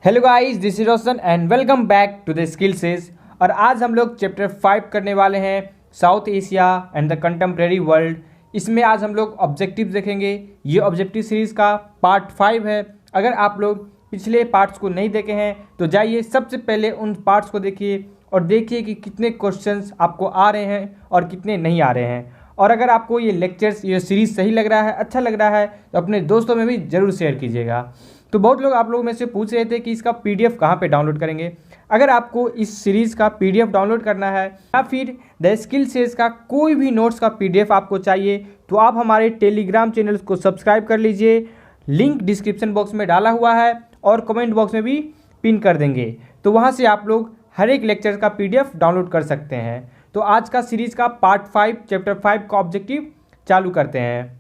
Hello guys, this is Roshan and welcome back to the skills. और आज हम लोग चैप्टर 5 करने वाले हैं South Asia and the contemporary world. इसमें आज हम लोग ऑब्जेक्टिव देखेंगे। ये ऑब्जेक्टिव सीरीज़ का पार्ट 5 है। अगर आप लोग पिछले पार्ट्स को नहीं देखे हैं तो जाइए सबसे पहले उन पार्ट्स को देखिए और देखिए कि कितने क्वेश्चंस आपको आ रहे हैं और कितने नहीं आ रहे हैं। और अगर आपको ये लेक्चर्स, ये सीरीज़ सही लग रहा है, अच्छा लग रहा है तो अपने दोस्तों में भी ज़रूर शेयर कीजिएगा। तो बहुत लोग आप लोगों में से पूछ रहे थे कि इसका पीडीएफ कहाँ पे डाउनलोड करेंगे। अगर आपको इस सीरीज़ का पीडीएफ डाउनलोड करना है या फिर द स्किल सीरीज का कोई भी नोट्स का पीडीएफ आपको चाहिए तो आप हमारे टेलीग्राम चैनल को सब्सक्राइब कर लीजिए। लिंक डिस्क्रिप्शन बॉक्स में डाला हुआ है और कमेंट बॉक्स में भी पिन कर देंगे, तो वहाँ से आप लोग हर एक लेक्चर का पीडीएफ डाउनलोड कर सकते हैं। तो आज का सीरीज़ का पार्ट 5 चैप्टर 5 का ऑब्जेक्टिव चालू करते हैं।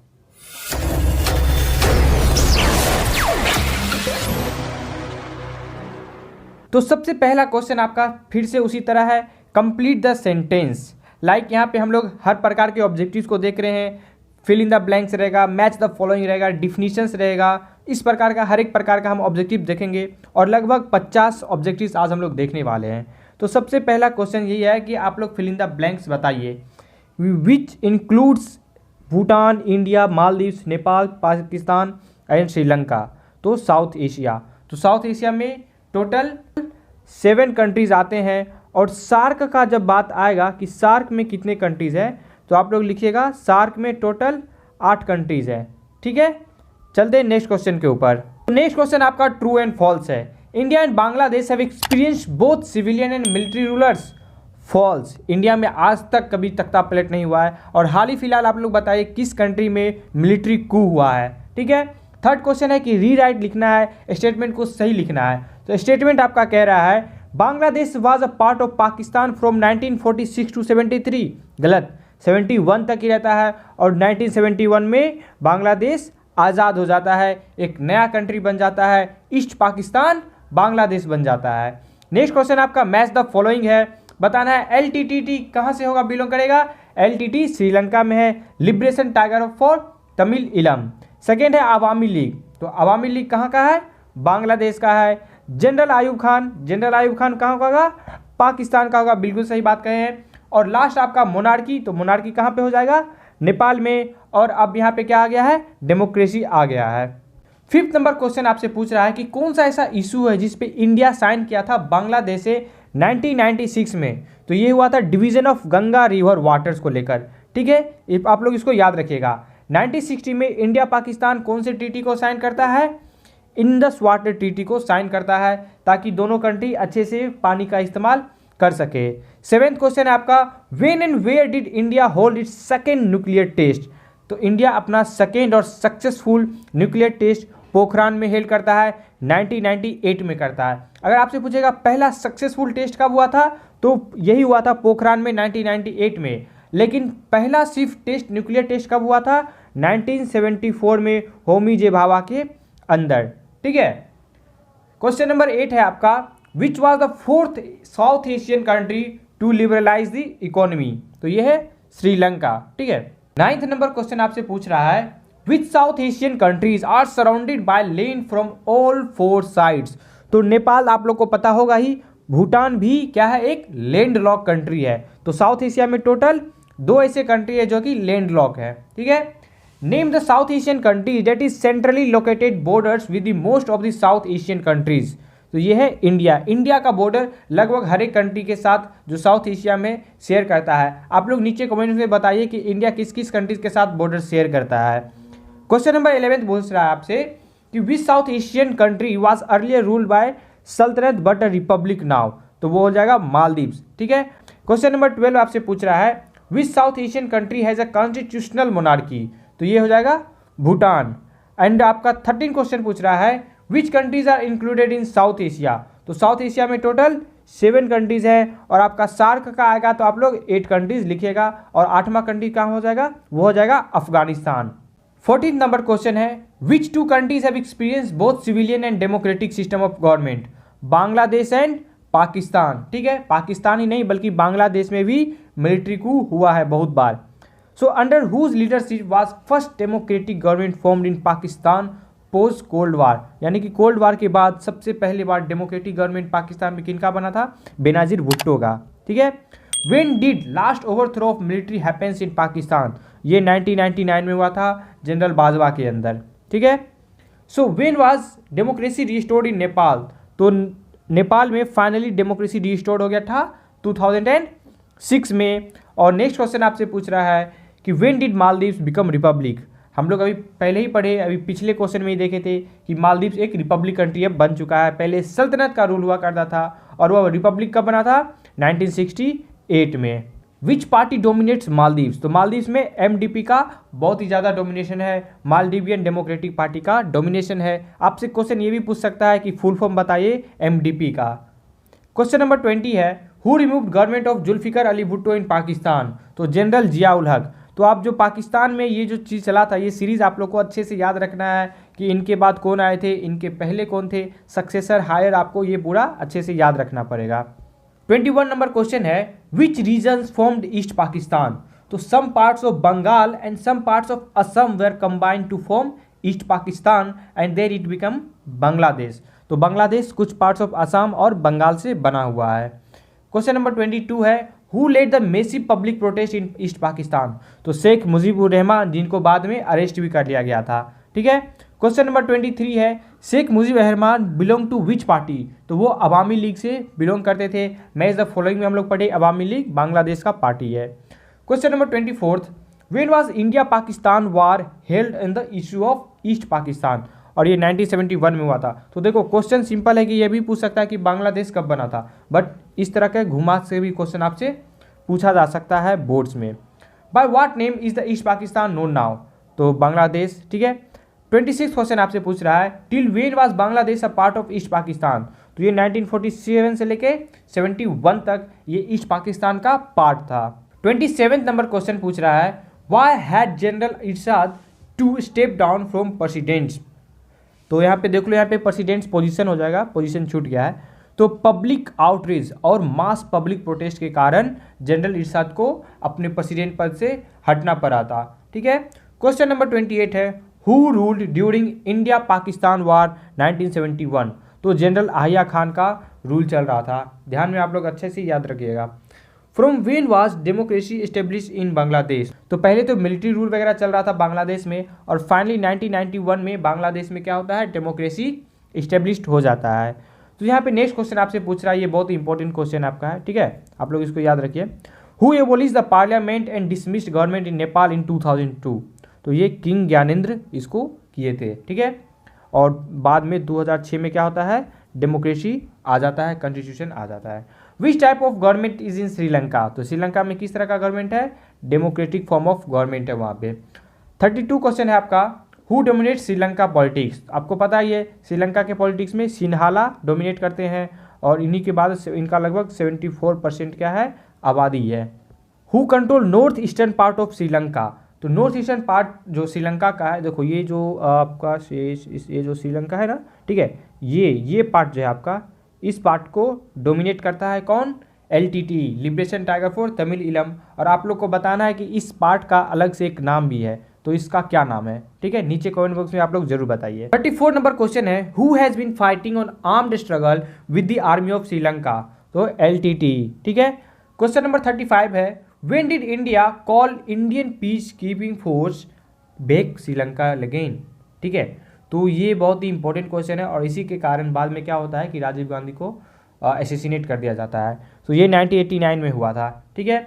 तो सबसे पहला क्वेश्चन आपका फिर से उसी तरह है, कंप्लीट द सेंटेंस। लाइक यहाँ पे हम लोग हर प्रकार के ऑब्जेक्टिव्स को देख रहे हैं। फिल इन द ब्लैंक्स रहेगा, मैच द फॉलोइंग रहेगा, डिफिनीशंस रहेगा। इस प्रकार का हर एक प्रकार का हम ऑब्जेक्टिव देखेंगे और लगभग 50 ऑब्जेक्टिव्स आज हम लोग देखने वाले हैं। तो सबसे पहला क्वेश्चन यही है कि आप लोग फिल इन द ब्लैंक्स बताइए। Which includes Bhutan, India, Maldives, Nepal, Pakistan and Sri Lanka. तो साउथ एशिया। तो साउथ एशिया में टोटल 7 कंट्रीज़ आते हैं। और सार्क का जब बात आएगा कि सार्क में कितने कंट्रीज़ हैं तो आप लोग लिखिएगा सार्क में टोटल 8 कंट्रीज़ है। ठीक है, चलते हैं नेक्स्ट क्वेश्चन के ऊपर। नेक्स्ट क्वेश्चन आपका ट्रू एंड फॉल्स है। India and Bangladesh have experience both civilian and military rulers. False. India में आज तक कभी तख्ता पलट नहीं हुआ है। और हाल ही फिलहाल आप लोग बताइए किस कंट्री में मिलिट्री कू हुआ है। ठीक है। थर्ड क्वेश्चन है कि रीराइट लिखना है, स्टेटमेंट को सही लिखना है। तो स्टेटमेंट आपका कह रहा है Bangladesh was a part of Pakistan from 1946 to 73। गलत, 71 तक ही रहता है और 1971 में बांग्लादेश आज़ाद हो जाता है, एक नया कंट्री बन जाता है, ईस्ट पाकिस्तान बांग्लादेश बन जाता है। नेक्स्ट क्वेश्चन आपका मैच द फॉलोइंग है। बताना है एलटीटीटी कहाँ से होगा, बिलोंग करेगा। एलटीटी श्रीलंका में है, लिबरेशन टाइगर फॉर तमिल इलम। सेकेंड है अवामी लीग। तो अवामी लीग कहाँ का है, बांग्लादेश का है। जनरल आयूब खान कहाँ का होगा, पाकिस्तान का होगा। बिल्कुल सही बात कहे हैं। और लास्ट आपका मोनार्की। तो मोनार्की कहाँ पे हो जाएगा, नेपाल में। और अब यहाँ पे क्या आ गया है, डेमोक्रेसी आ गया है। फिफ्थ नंबर क्वेश्चन आपसे पूछ रहा है कि कौन सा ऐसा इशू है जिस पे इंडिया साइन किया था बांग्लादेश से 1996 में। तो ये हुआ था division of Ganga river waters को लेकर। ठीक है, आप लोग इसको याद रखिएगा। 1960 में इंडिया पाकिस्तान कौन से ट्रीटी को साइन करता है, इंडस वाटर ट्रीटी को साइन करता है, ताकि दोनों कंट्री अच्छे से पानी का इस्तेमाल कर सके। सेवेंथ क्वेश्चन है आपका when and where did India hold its second nuclear test. तो इंडिया अपना सेकेंड और सक्सेसफुल न्यूक्लियर टेस्ट पोखरान में हेल्ड करता है, 1998 में करता है। अगर आपसे पूछेगा पहला सक्सेसफुल टेस्ट कब हुआ था तो यही हुआ था पोखरान में 1998 में। लेकिन पहला सिर्फ टेस्ट, न्यूक्लियर टेस्ट कब हुआ था, 1974 में होमी जे भाभा के अंदर। ठीक है। क्वेश्चन नंबर 8 है आपका which was the fourth South Asian country to liberalise the economy. तो यह है श्रीलंका। ठीक है। 9th नंबर क्वेश्चन आपसे पूछ रहा है which South Asian countries are surrounded by land from all 4 sides. तो नेपाल आप लोग को पता होगा ही, भूटान भी क्या है, एक लैंड लॉक कंट्री है। तो साउथ एशिया में टोटल 2 ऐसे कंट्री है जो कि लैंड लॉक है। ठीक है। Name the south Asian countries that is centrally located borders with the most of the south Asian countries. तो ये है इंडिया। इंडिया का बॉर्डर लगभग हर एक कंट्री के साथ जो साउथ एशिया में शेयर करता है। आप लोग नीचे कमेंट में बताइए कि इंडिया किस किस कंट्रीज के साथ बॉर्डर शेयर करता है। क्वेश्चन नंबर 11 पूछ रहा है आपसे कि which South Asian country was earlier ruled by सल्तनत बट अ रिपब्लिक नाउ। तो वो हो जाएगा मालदीव्स। ठीक है। क्वेश्चन नंबर 12 आपसे पूछ रहा है which South Asian country has a constitutional monarchy. तो ये हो जाएगा भूटान। एंड आपका 13 क्वेश्चन पूछ रहा है which countries are included in South Asia. तो साउथ एशिया में टोटल 7 कंट्रीज है। और आपका सार्क का आएगा तो आप लोग 8 कंट्रीज लिखिएगा और 8वां कंट्री कहाँ हो जाएगा, वो हो जाएगा अफगानिस्तान। 14th नंबर क्वेश्चन है विच 2 countries have experience both civilian and democratic system of government. Bangladesh and Pakistan. ठीक है, पाकिस्तान ही नहीं बल्कि बांग्लादेश में भी मिलिट्री कू हुआ है बहुत बार। So under whose leadership was first democratic government formed in Pakistan post cold war, यानी कि कोल्ड वार के बाद सबसे पहली बार डेमोक्रेटिक गवर्नमेंट पाकिस्तान में किनका बना था? बेनजीर भुट्टो का। ठीक है। When did last overthrow of military happens in Pakistan? ये 1999 में हुआ था जनरल बाजवा के अंदर। ठीक है। So when was democracy restored in Nepal? तो नेपाल में फाइनली डेमोक्रेसी रिस्टोर्ड हो गया था 2006 में। और नेक्स्ट क्वेश्चन आपसे पूछ रहा है कि when did Maldives become Republic? हम लोग अभी पहले ही पढ़े, अभी पिछले क्वेश्चन में ही देखे थे कि मालदीव्स एक रिपब्लिक कंट्री अब बन चुका है। पहले सल्तनत का रूल हुआ करता था और वह रिपब्लिक कब बना था? 1968 में। विच पार्टी डोमिनेट्स मालदीव्स? तो मालदीव्स में एमडीपी का बहुत ही ज़्यादा डोमिनेशन है, मालदीवियन डेमोक्रेटिक पार्टी का डोमिनेशन है। आपसे क्वेश्चन ये भी पूछ सकता है कि फुल फॉर्म बताइए एमडीपी का। क्वेश्चन नंबर 20 है, who removed government of Zulfikar Ali Bhutto in Pakistan? तो जनरल जिया उल हक। तो आप जो पाकिस्तान में ये जो चीज़ चला था, ये सीरीज़ आप लोग को अच्छे से याद रखना है कि इनके बाद कौन आए थे, इनके पहले कौन थे, सक्सेसर हायर, आपको ये पूरा अच्छे से याद रखना पड़ेगा। 21 नंबर क्वेश्चन है, which regions formed East Pakistan? तो some parts of Bengal and some parts of Assam were combined to form East Pakistan and there it become Bangladesh. तो बांग्लादेश कुछ पार्ट्स ऑफ असम और बंगाल से बना हुआ है। क्वेश्चन नंबर 22 है, who led the massive public protest in East Pakistan? तो शेख मुजीबुर रहमान, जिनको बाद में अरेस्ट भी कर लिया गया था। ठीक है। क्वेश्चन नंबर 23 है, Sheikh Mujibur Rahman belong to which party? तो वो अवामी लीग से बिलोंग करते थे। मैच द फॉलोइंग में हम लोग पढ़े, अवामी लीग बांग्लादेश का पार्टी है। Question number 24, when was India Pakistan war held in the issue of east Pakistan? और ये 1971 में हुआ था। तो देखो क्वेश्चन सिंपल है कि ये भी पूछ सकता है कि बांग्लादेश कब बना था, बट इस तरह के घुमा से भी क्वेश्चन आपसे पूछा जा सकता है बोर्ड्स में। By what name is the east Pakistan known now? तो बांग्लादेश। ठीक है। 26 क्वेश्चन आपसे पूछ रहा है, till when was Bangladesh a part of east Pakistan? तो ये 1947 से लेके 71 तक ये ईस्ट पाकिस्तान का पार्ट था। 27 नंबर क्वेश्चन पूछ रहा है, why had General Ershad to step down from presidents? तो यहाँ पे देख लो, यहाँ पे प्रेसिडेंट्स पोजीशन हो जाएगा, पोजीशन छूट गया है। तो पब्लिक आउटरीच और मास पब्लिक प्रोटेस्ट के कारण जनरल इरशाद को अपने प्रेसिडेंट पद से हटना पड़ा था। ठीक है। क्वेश्चन नंबर 28 है, who ruled during India Pakistan war 1971? तो जनरल आहिया खान का रूल चल रहा था। ध्यान में आप लोग अच्छे से याद रखिएगा। From when was democracy establish in Bangladesh? तो पहले तो मिलिट्री रूल वगैरह चल रहा था बांग्लादेश में, और फाइनली 1991 में बांग्लादेश में क्या होता है? डेमोक्रेसी इस्टेब्लिश्ड हो जाता है। तो यहाँ पे नेक्स्ट क्वेश्चन आपसे पूछ रहा है, ये बहुत इंपॉर्टेंट क्वेश्चन आपका है। ठीक है, आप लोग इसको याद रखिए। Who abolish the parliament and dismissed government in Nepal in 2002? तो ये किंग ज्ञानेंद्र इसको किए थे। ठीक है। और बाद में 2006 में क्या होता है? डेमोक्रेसी आ जाता है, कॉन्स्टिट्यूशन आ जाता है। Which type of government is in Sri Lanka? तो श्रीलंका में किस तरह का गवर्नमेंट है? डेमोक्रेटिक फॉर्म ऑफ गवर्नमेंट है वहाँ पे। 32 क्वेश्चन है आपका, हु डोमिनेट श्रीलंका पॉलिटिक्स? आपको पता ही है श्रीलंका के पॉलिटिक्स में सिन्हाला डोमिनेट करते हैं, और इन्हीं के बाद इनका लगभग 74% क्या है? आबादी है। Who control north eastern part of Sri Lanka? तो नॉर्थ ईस्टर्न पार्ट जो श्रीलंका का है, देखो ये जो आपका ये जो श्रीलंका है ना, ठीक है, ये पार्ट जो है आपका, इस पार्ट को डोमिनेट करता है कौन? LTT, liberation tiger force Tamil इलम। और आप लोग को बताना है कि इस पार्ट का अलग से एक नाम भी है, तो इसका क्या नाम है? ठीक है, नीचे कमेंट बॉक्स में आप लोग जरूर बताइए। 34 नंबर क्वेश्चन है, who has been fighting on armed struggle with the army of Sri Lanka? तो LTT। ठीक है। क्वेश्चन नंबर 35 है, when did India call Indian peace keeping force back Sri Lanka again? ठीक है, तो ये बहुत ही इंपॉर्टेंट क्वेश्चन है, और इसी के कारण बाद में क्या होता है कि राजीव गांधी को एसेसिनेट कर दिया जाता है। तो ये 1989 में हुआ था। ठीक है।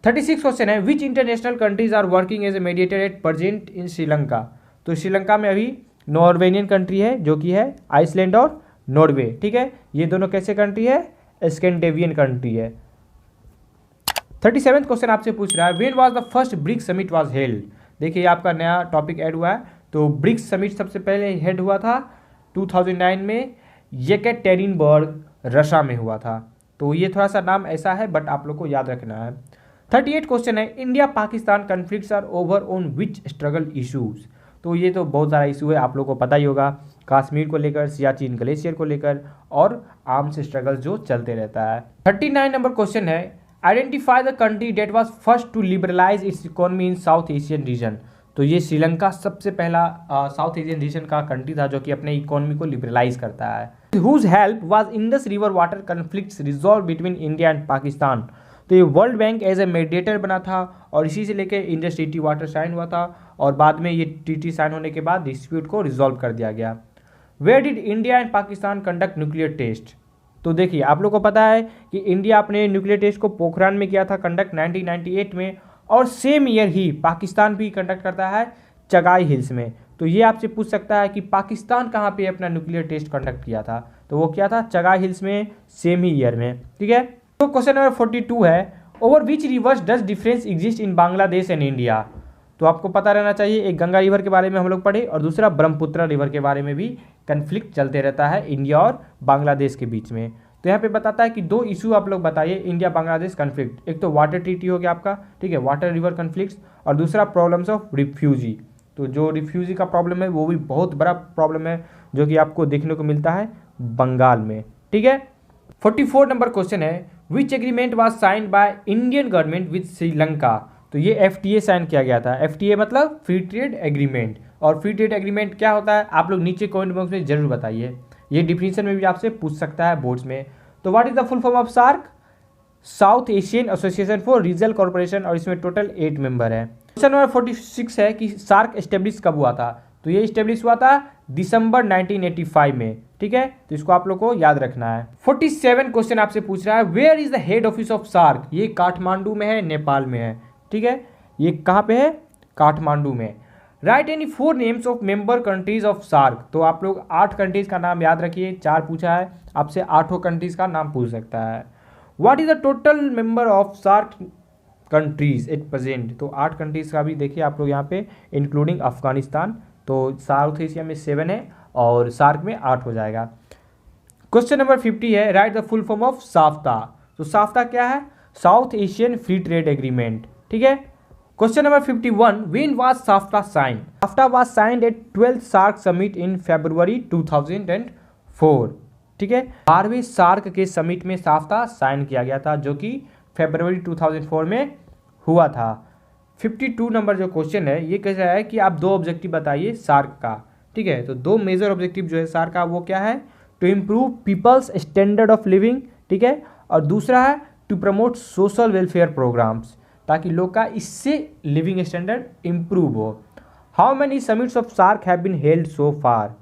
36 क्वेश्चन है, which international countries are working as a mediator at present in Sri Lanka? तो श्रीलंका में अभी नॉर्वेनियन कंट्री है, जो कि है आइसलैंड और नॉर्वे। ठीक है, ये दोनों कैसे कंट्री है? स्कैंडिनेवियन कंट्री है। 37 क्वेश्चन आपसे पूछ रहा है, when was the first BRICS summit was held? देखिए आपका नया टॉपिक ऐड हुआ है। तो ब्रिक्स समिट सबसे पहले हेड हुआ था 2009 में, येकेटेरिनबर्ग रशिया में हुआ था। तो ये थोड़ा सा नाम ऐसा है, बट आप लोग को याद रखना है। 38 क्वेश्चन है, India Pakistan conflicts are over on which struggle issues? तो ये तो बहुत सारा इशू है, आप लोग को पता ही होगा, कश्मीर को लेकर, सियाचिन ग्लेशियर को लेकर, और आर्म्स स्ट्रगल जो चलते रहता है। 39 नंबर क्वेश्चन है, identify the country that was first to liberalise its economy in South Asian region? तो ये श्रीलंका सबसे पहला साउथ एशियन रीजन का कंट्री था जो कि अपने इकोनॉमी को लिबरलाइज करता है। Whose help was Indus river water conflicts resolve between India and Pakistan. तो ये World Bank as a mediator बना था और इसी से लेके इंडस ट्रीटी वाटर साइन हुआ था और बाद में ये ट्रीटी साइन होने के बाद डिस्प्यूट को रिजॉल्व कर दिया गया। Where did India and Pakistan conduct nuclear test. तो देखिए आप लोग को पता है कि इंडिया अपने न्यूक्लियर टेस्ट को पोखरान में किया था कंडक्ट 1998 में, और सेम ईयर ही पाकिस्तान भी कंडक्ट करता है चगाई हिल्स में। तो ये आपसे पूछ सकता है कि पाकिस्तान कहाँ पे अपना न्यूक्लियर टेस्ट कंडक्ट किया था, तो वो किया था चगाई हिल्स में सेम ही ईयर में, ठीक है। तो क्वेश्चन नंबर 42 है, over which reverse does difference exist in Bangladesh and India. तो आपको पता रहना चाहिए, एक गंगा रिवर के बारे में हम लोग पढ़े और दूसरा ब्रह्मपुत्र रिवर के बारे में भी कन्फ्लिक्ट चलते रहता है इंडिया और बांग्लादेश के बीच में। तो यहाँ पे बताता है कि दो इशू आप लोग बताइए इंडिया बांग्लादेश कन्फ्लिक्ट। एक तो वाटर ट्रीटी हो गया आपका, ठीक है, वाटर रिवर कन्फ्लिक्ट्स, और दूसरा प्रॉब्लम्स ऑफ रिफ्यूजी। तो जो रिफ्यूजी का प्रॉब्लम है वो भी बहुत बड़ा प्रॉब्लम है जो कि आपको देखने को मिलता है बंगाल में, ठीक है। 44 नंबर क्वेश्चन है, which agreement was signed by Indian government with Sri Lanka. तो ये FTA साइन किया गया था। FTA मतलब फ्री ट्रेड एग्रीमेंट, और फ्री ट्रेड एग्रीमेंट क्या होता है आप लोग नीचे कमेंट बॉक्स में जरूर बताइए, ये डिफिनीशन में भी आपसे पूछ सकता है बोर्ड्स में। तो what is the full form of SAARC, South Asian Association for Regional Corporation, और इसमें टोटल 8 मेंबर है। क्वेश्चन नंबर 46 है कि सार्क एस्टेब्लिश कब हुआ था। तो ये एस्टेब्लिश हुआ था दिसंबर 1985 में, ठीक है, तो इसको आप लोग को याद रखना है। 47 क्वेश्चन आपसे पूछ रहा है, where is the head office of SAARC. ये काठमांडू में है, नेपाल में है, ठीक है, ये कहाँ पे है, काठमांडू में। Write any 4 names of member countries of SAARC. तो आप लोग 8 कंट्रीज का नाम याद रखिए, 4 पूछा है आपसे, 8 कंट्रीज का नाम पूछ सकता है। What is the total member of SAARC countries at present. तो 8 कंट्रीज का भी देखिए आप लोग यहाँ पे इंक्लूडिंग अफगानिस्तान। तो साउथ एशिया में 7 है और सार्क में 8 हो जाएगा। क्वेश्चन नंबर 50 है, write the full form of SAFTA. तो साफ्ता क्या है, South Asian free trade agreement, ठीक है। Question number 51, when was SAFTA sign. SAFTA was signed at 12th SAARC summit in February 2004, ठीक है। 12वें सार्क के समिट में साफ्ता साइन किया गया था जो कि फरवरी 2004 में हुआ था। 52 नंबर जो क्वेश्चन है ये कह रहा है कि आप 2 ऑब्जेक्टिव बताइए सार्क का, ठीक है। तो 2 मेजर ऑब्जेक्टिव जो है सार्क का वो क्या है, to improve people's standard of living, ठीक है, और दूसरा है to promote social welfare programmes, ताकि लोग का इससे लिविंग स्टैंडर्ड इम्प्रूव हो। How many summits of SAARC have been held so far.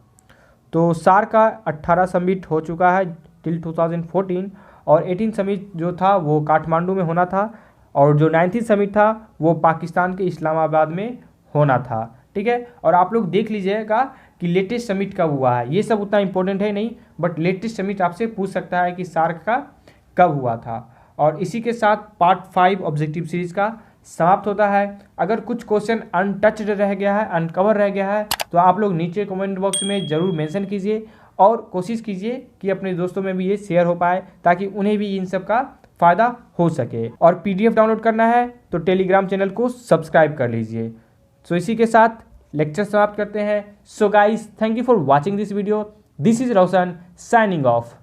तो सार्क का 18 समिट हो चुका है टिल 2014, और 18 समिट जो था वो काठमांडू में होना था, और जो 19th समिट था वो पाकिस्तान के इस्लामाबाद में होना था, ठीक है। और आप लोग देख लीजिएगा कि लेटेस्ट समिट कब हुआ है, ये सब उतना इंपॉर्टेंट है नहीं, बट लेटेस्ट समिट आपसे पूछ सकता है कि सार्क का कब हुआ था। और इसी के साथ पार्ट 5 ऑब्जेक्टिव सीरीज का समाप्त होता है। अगर कुछ क्वेश्चन अनटच्ड रह गया है, अनकवर रह गया है, तो आप लोग नीचे कमेंट बॉक्स में ज़रूर मेंशन कीजिए और कोशिश कीजिए कि अपने दोस्तों में भी ये शेयर हो पाए ताकि उन्हें भी इन सब का फ़ायदा हो सके। और PDF डाउनलोड करना है तो टेलीग्राम चैनल को सब्सक्राइब कर लीजिए। सो इसी के साथ लेक्चर समाप्त करते हैं। So guys, thank you for watching this video. This is Roshan signing off.